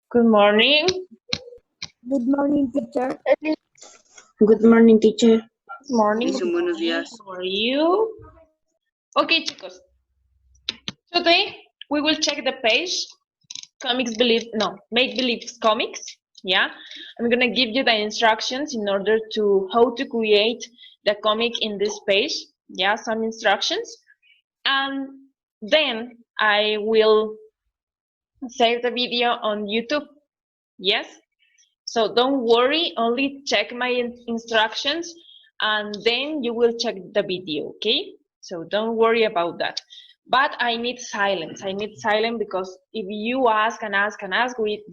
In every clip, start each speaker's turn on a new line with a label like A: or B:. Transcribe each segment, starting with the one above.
A: Good morning.
B: Good morning, teacher.
C: Good morning, teacher.
A: Good morning.
D: Listo, buenos días.
A: How are you? Okay, chicos. Today we will check the page. Make believe comics. Yeah, I'm gonna give you the instructions in order to how to create the comic in this page. Yeah, some instructions, and then I will save the video on YouTube. Yes. So don't worry, only check my instructions and then you will check the video, okay? So don't worry about that. But I need silence. I need silence because if you ask and ask and ask, we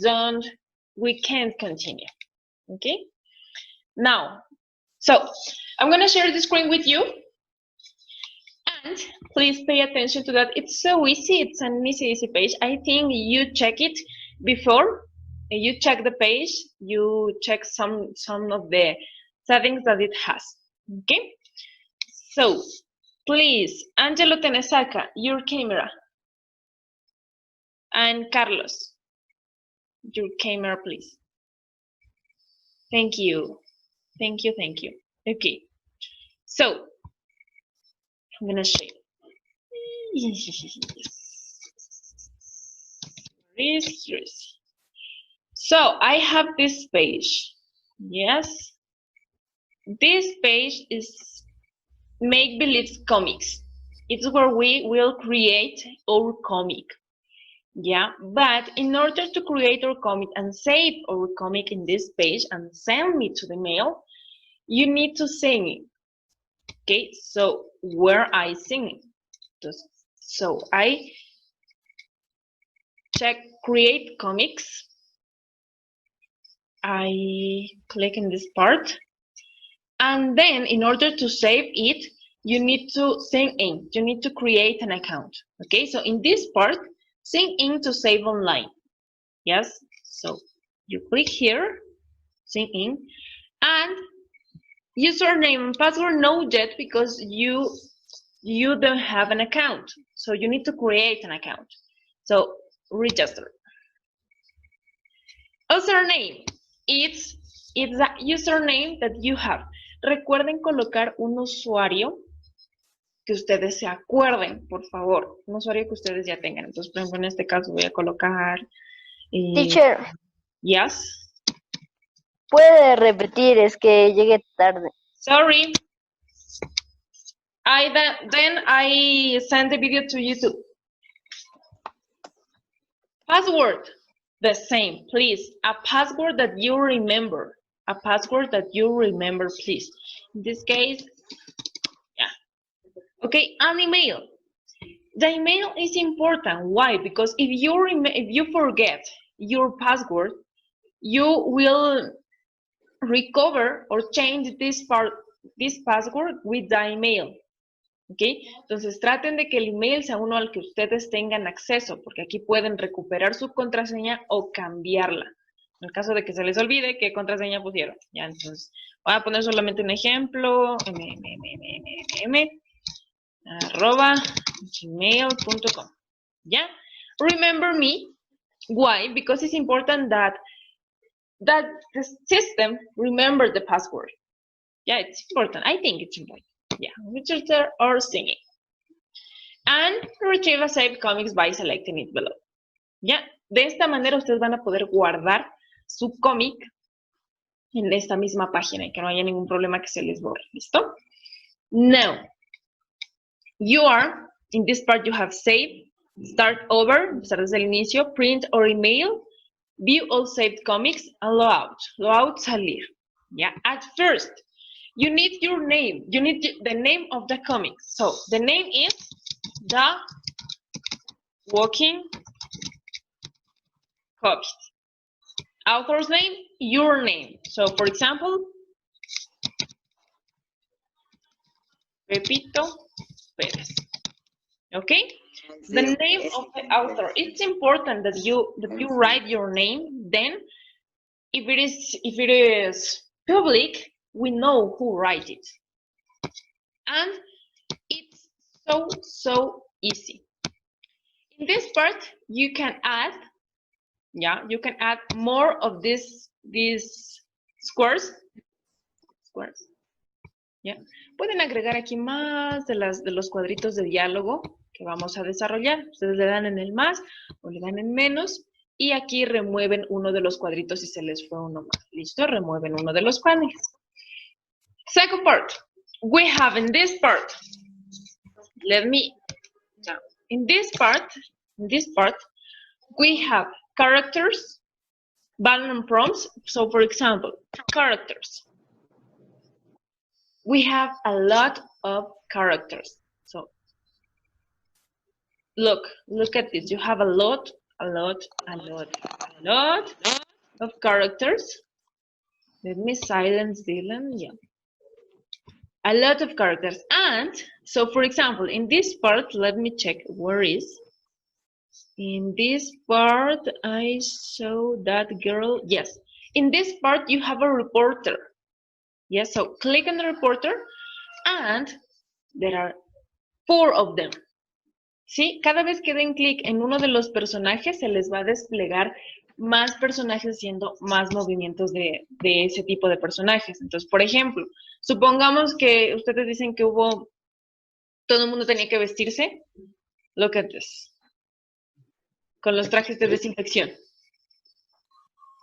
A: can't continue, okay? Now, so I'm gonna share the screen with you and please pay attention to that. It's so easy, it's an easy page. I think you check it before. You check the page, you check some of the settings that it has, okay? So, please, Angelo Tenesaka, your camera. And Carlos, your camera, please. Thank you. Thank you, thank you. Okay, so, I'm gonna show you. Here is. So I have this page. Yes. This page is Make Believe Comics. It's where we will create our comic. Yeah, but in order to create our comic and save our comic in this page and send me to the mail, you need to sing it. Okay, so where I sing it? So I check create comics. I click in this part, and then in order to save it, you need to sign in. You need to create an account. Okay, so in this part, sign in to save online. Yes, so you click here, sign in, and username and password no yet because you don't have an account. So you need to create an account. So register. Username. It's the username that you have. Recuerden colocar un usuario que ustedes se acuerden, por favor. Un usuario que ustedes ya tengan. Entonces, por ejemplo, en este caso voy a colocar...
B: Teacher.
A: Yes.
B: ¿Puede repetir? Es que llegué tarde.
A: Sorry. Then I send the video to YouTube. Password. The same, please. A password that you remember. A password that you remember, please. In this case, yeah. Okay, an email. The email is important. Why? Because if you forget your password, you will recover or change this password with the email. ¿Ok? Entonces traten de que el email sea uno al que ustedes tengan acceso, porque aquí pueden recuperar su contraseña o cambiarla. En el caso de que se les olvide qué contraseña pusieron. Ya, entonces voy a poner solamente un ejemplo. @gmail.com. ¿Ya? Remember me. Why? Because it's important that the system remember the password. Yeah, it's important. I think it's important. Yeah, register or singing. And retrieve a saved comics by selecting it below. Ya, de esta manera ustedes van a poder guardar su cómic en esta misma página y que no haya ningún problema que se les borre. ¿Listo? Now, in this part you have save, start over, empezar desde el inicio, print or email, view all saved comics, and logout, salir. Yeah, at first, you need your name. You need the name of the comic. So the name is The Walking Comic. Author's name, your name. So for example, Pepito Pérez. Okay? The name of the author. It's important that you write your name. Then, if it is public, we know who writes it. And it's so easy. In this part, you can add Yeah, you can add more of these squares. Yeah. Pueden agregar aquí más de los cuadritos de diálogo que vamos a desarrollar. Ustedes le dan en el más o le dan en menos y aquí remueven uno de los cuadritos si se les fue uno más. ¿Listo? Remueven uno de los paneles. Second part. We have in this part. In this part, we have characters, button prompts. So for example, characters. We have a lot of characters. So look at this. You have a lot of characters. Let me silence Dylan. Yeah. A lot of characters. And so for example, in this part, let me check where is. In this part, I saw that girl. Yes. In this part, you have a reporter. Yes, so click on the reporter and there are 4 of them. ¿Sí? Cada vez que den clic en uno de los personajes, se les va a desplegar más personajes haciendo más movimientos de ese tipo de personajes. Entonces, por ejemplo, supongamos que ustedes dicen que todo el mundo tenía que vestirse. Look at this. Con los trajes de desinfección.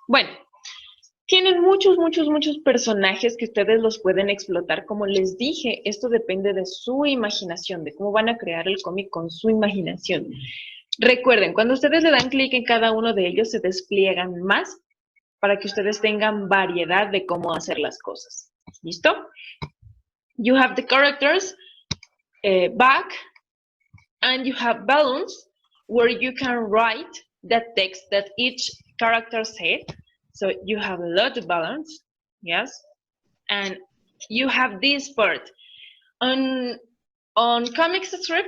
A: Bueno, tienen muchos personajes que ustedes los pueden explotar. Como les dije, esto depende de su imaginación, de cómo van a crear el cómic con su imaginación. Recuerden, cuando ustedes le dan clic en cada uno de ellos, se despliegan más para que ustedes tengan variedad de cómo hacer las cosas. ¿Listo? You have the characters back, and you have balloons where you can write the text that each character said. So you have a lot of balance, yes, and you have this part. On comic strip,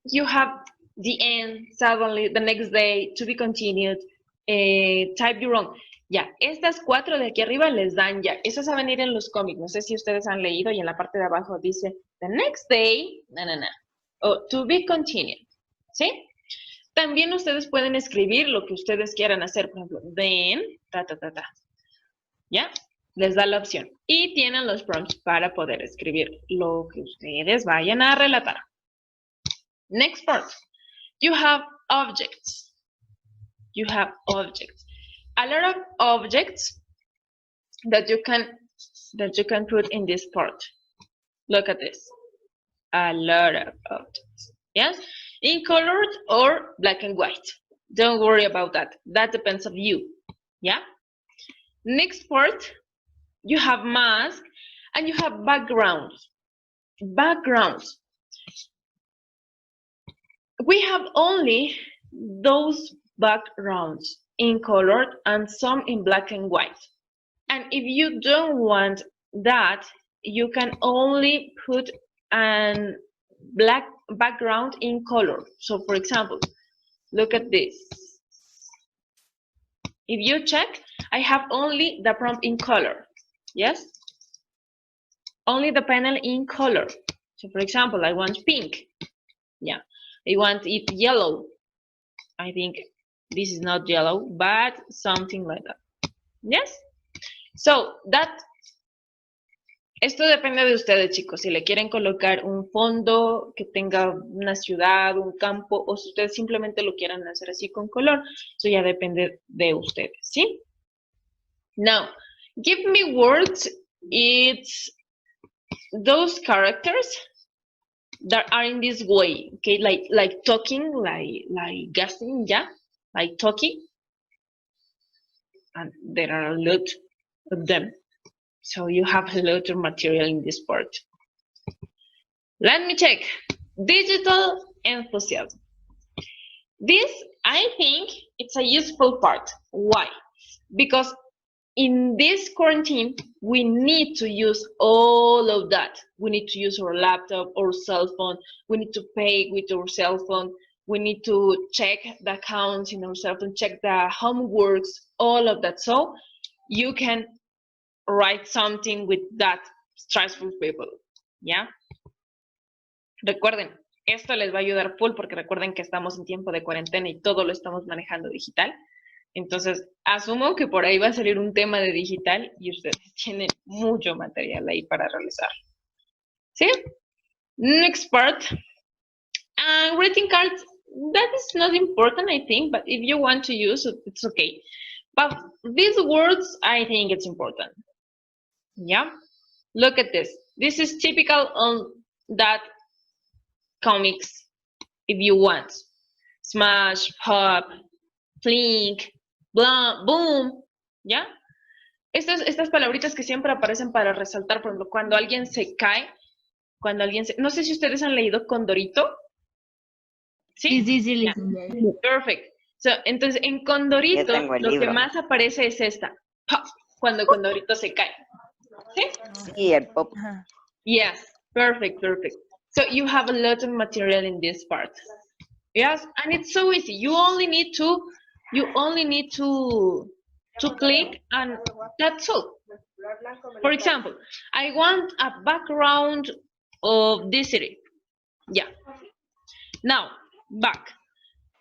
A: you have the end, suddenly, the next day, to be continued, type your own. Ya, estas 4 de aquí arriba les dan ya. Esas van a venir en los cómics. No sé si ustedes han leído y en la parte de abajo dice, the next day, o to be continued, ¿sí? También ustedes pueden escribir lo que ustedes quieran hacer. Por ejemplo, then, ¿ya? Les da la opción. Y tienen los prompts para poder escribir lo que ustedes vayan a relatar. Next part. You have objects. You have objects. A lot of objects that you can put in this part. Look at this. A lot of objects. Yes? In colored or black and white. Don't worry about that. That depends on you. Yeah? Next part, you have mask and you have backgrounds. Backgrounds. We have only those backgrounds in colored and some in black and white. And if you don't want that, you can only put a black background in color. So for example, look at this. If you check, I have only the prompt in color. Yes? Only the panel in color. So for example, I want pink. Yeah. I want it yellow. I think this is not yellow, but something like that. Yes? So esto depende de ustedes, chicos. Si le quieren colocar un fondo que tenga una ciudad, un campo, o si ustedes simplemente lo quieran hacer así con color, eso ya depende de ustedes, ¿sí? Now, give me words. It's those characters that are in this way, okay? Like talking, like guessing, yeah? Like talking. And there are a lot of them. So you have a lot of material in this part. Let me check. Digital enthusiasm. This, I think, it's a useful part. Why? Because in this quarantine, we need to use all of that. We need to use our laptop or cell phone. We need to pay with our cell phone. We need to check the accounts in our cell phone, check the homeworks, all of that. So you can write something with that stressful people, ¿ya? Recuerden, esto les va a ayudar full porque recuerden que estamos en tiempo de cuarentena y todo lo estamos manejando digital. Entonces, asumo que por ahí va a salir un tema de digital y ustedes tienen mucho material ahí para realizar. ¿Sí? Next part. And greeting cards, that is not important, I think, but if you want to use it, it's okay. But these words, I think it's important. Yeah? Look at this. This is typical on that comics, if you want. Smash, pop, flink, blah, boom. ¿Ya? Estas palabritas que siempre aparecen para resaltar, por ejemplo, cuando alguien se cae, cuando alguien se... No sé si ustedes han leído Condorito. ¿Sí?
B: Sí,
A: Yeah. Perfect. So, entonces, en Condorito, lo que más aparece es esta. Pop, cuando Condorito se cae. ¿Sí?
D: Sí, el pop.
A: Yes, perfect, perfect. So you have a lot of material in this part. Yes, and it's so easy. You only need to click and that's all. For example, I want a background of this city. Yeah. Now, back.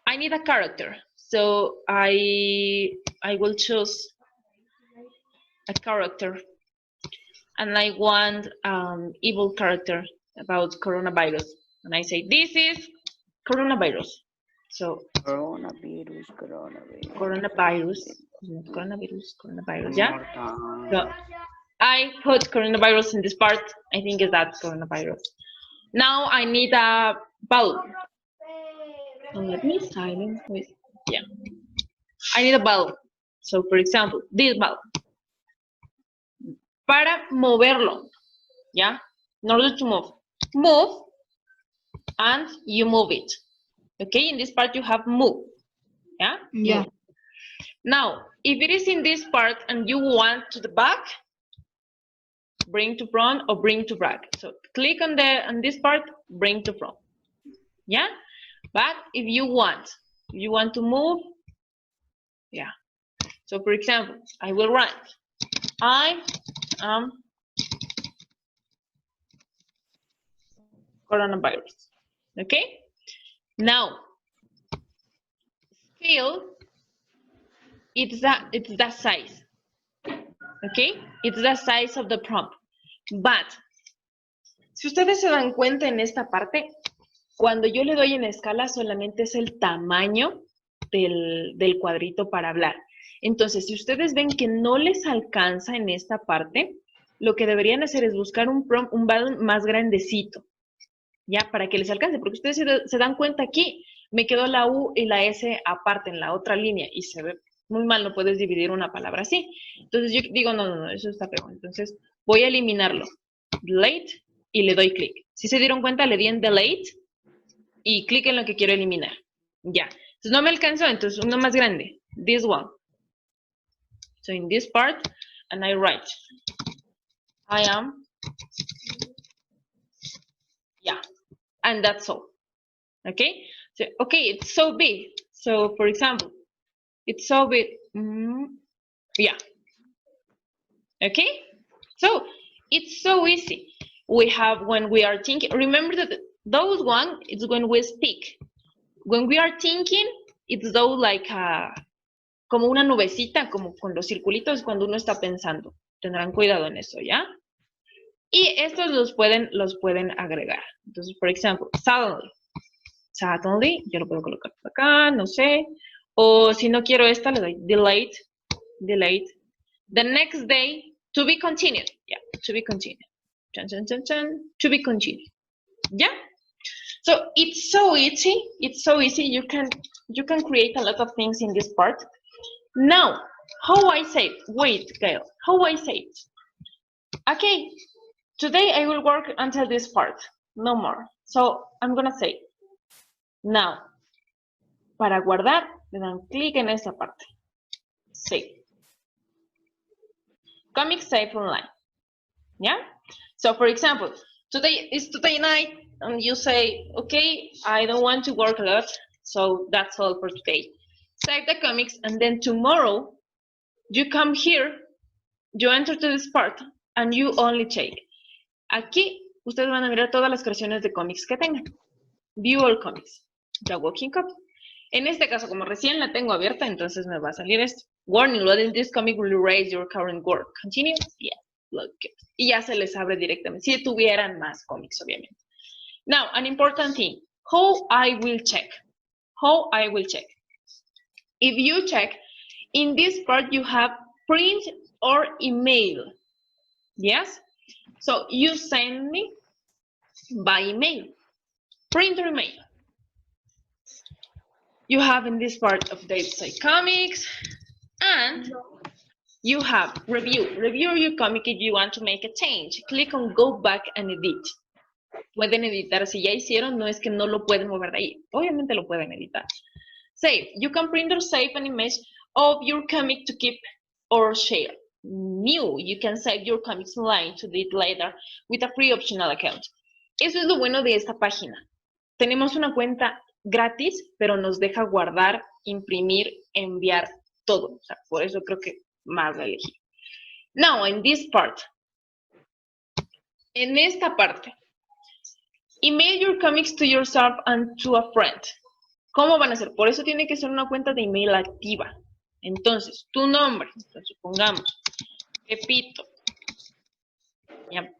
A: I need a character. So I will choose a character. And I want evil character about coronavirus. And I say, this is coronavirus. So coronavirus, yeah? So I put coronavirus in this part. I think is that coronavirus. Now I need a ball. Let me silence with, yeah. I need a ball. So for example, this ball. Para moverlo, yeah? In order to move, and you move it. Okay, in this part you have move, yeah?
B: Yeah.
A: Move. Now, if it is in this part and you want to the back, bring to front or bring to back. So click on this part, bring to front, yeah? But if you want to move, yeah. So for example, I will write, I am coronavirus. Okay? Now, still, it's the size. Okay? It's the size of the prompt. But, si ustedes se dan cuenta en esta parte, cuando yo le doy en escala solamente es el tamaño del cuadrito para hablar. Entonces, si ustedes ven que no les alcanza en esta parte, lo que deberían hacer es buscar un button más grandecito, ya, para que les alcance, porque ustedes se dan cuenta aquí, me quedó la U y la S aparte en la otra línea y se ve muy mal, no puedes dividir una palabra así. Entonces yo digo, no, eso está peor. Entonces voy a eliminarlo, delete, y le doy clic. Si se dieron cuenta, le di en delete y clic en lo que quiero eliminar. Ya. Entonces no me alcanzó, entonces uno más grande, this one. So in this part, and I write, I am, yeah, and that's all. Okay? So, okay, it's so big. So, for example, it's so big. Yeah. Okay? So, it's so easy. We have when we are thinking, remember that those one, it's when we speak. When we are thinking, it's those like como una nubecita, como con los circulitos cuando uno está pensando. Tendrán cuidado en eso, ¿ya? Y estos los pueden agregar. Entonces, por ejemplo, suddenly, yo lo puedo colocar por acá, no sé. O si no quiero esta, le doy delete. The next day, to be continued. Yeah, to be continued. To be continued. Yeah? So it's so easy. It's so easy. You can create a lot of things in this part. Now, how I say it? Wait, Gail. How I say it? Okay. Today I will work until this part. No more. So I'm gonna say now. Para guardar, le dan clic en esta parte. Save. Comic save online. Yeah? So for example, today night, and you say, okay, I don't want to work a lot, so that's all for today. Save the comics, and then tomorrow, you come here, you enter to this part, and you only check. Aquí, ustedes van a mirar todas las creaciones de cómics que tengan. View all comics. The Walking Copy. En este caso, como recién la tengo abierta, entonces me va a salir esto. Warning, loading this comic will erase your current work. Continue? Yeah. Look it. Y ya se les abre directamente. Si tuvieran más cómics, obviamente. Now, an important thing. How I will check. How I will check. If you check, in this part you have print or email. Yes? So you send me by email. Print or email. You have in this part of Dateside Comics, and you have review. Review your comic if you want to make a change. Click on go back and edit. Pueden editar. Si ya hicieron, no es que no lo pueden mover de ahí. Obviamente lo pueden editar. Save. You can print or save an image of your comic to keep or share. New. You can save your comics online to edit later with a free optional account. Eso es lo bueno de esta página. Tenemos una cuenta gratis, pero nos deja guardar, imprimir, enviar todo. O sea, por eso creo que más la elegí. Now, in this part. En esta parte. Email your comics to yourself and to a friend. ¿Cómo van a hacer? Por eso tiene que ser una cuenta de email activa. Entonces, tu nombre, supongamos, Pepito. ¿Ya?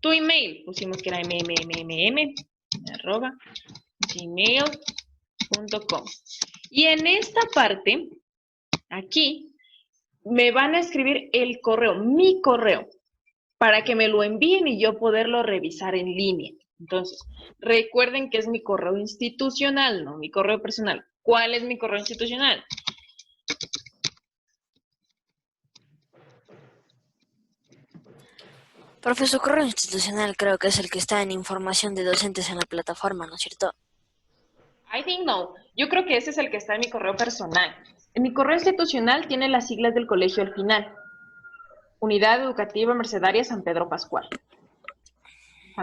A: Tu email, pusimos que era mmm@gmail.com. Y en esta parte, aquí, me van a escribir el correo, mi correo, para que me lo envíen y yo poderlo revisar en línea. Entonces, recuerden que es mi correo institucional, no mi correo personal. ¿Cuál es mi correo institucional?
D: Profesor, correo institucional creo que es el que está en información de docentes en la plataforma, ¿no es cierto?
A: I think no. Yo creo que ese es el que está en mi correo personal. En mi correo institucional tiene las siglas del colegio al final. Unidad Educativa Mercedaria San Pedro Pascual.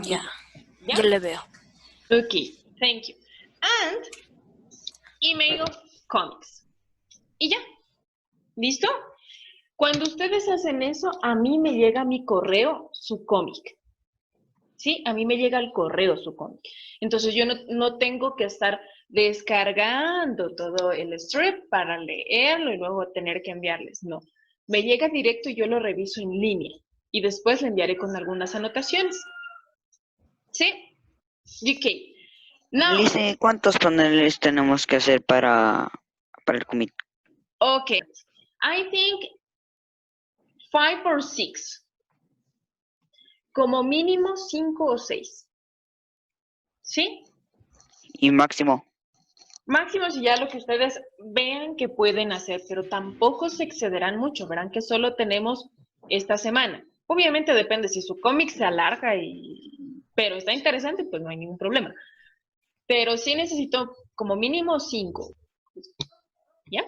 D: Ya,
A: ¿Ya?
D: yo le veo.
A: Okay, thank you. And email comics. Y ya. ¿Listo? Cuando ustedes hacen eso, a mí me llega a mi correo su cómic. ¿Sí? A mí me llega al correo su cómic. Entonces yo no tengo que estar descargando todo el strip para leerlo y luego tener que enviarles. No. Me llega directo y yo lo reviso en línea. Y después le enviaré con algunas anotaciones. ¿Sí? Ok. Now,
E: Dice, ¿cuántos paneles tenemos que hacer para el cómic?
A: okay. I think 5 or 6. Como mínimo 5 o 6. ¿Sí?
E: Y máximo.
A: Máximo si ya lo que ustedes vean que pueden hacer, pero tampoco se excederán mucho. Verán que solo tenemos esta semana. Obviamente depende si su cómic se alarga pero está interesante, pues no hay ningún problema. Pero sí necesito como mínimo 5. ¿Ya?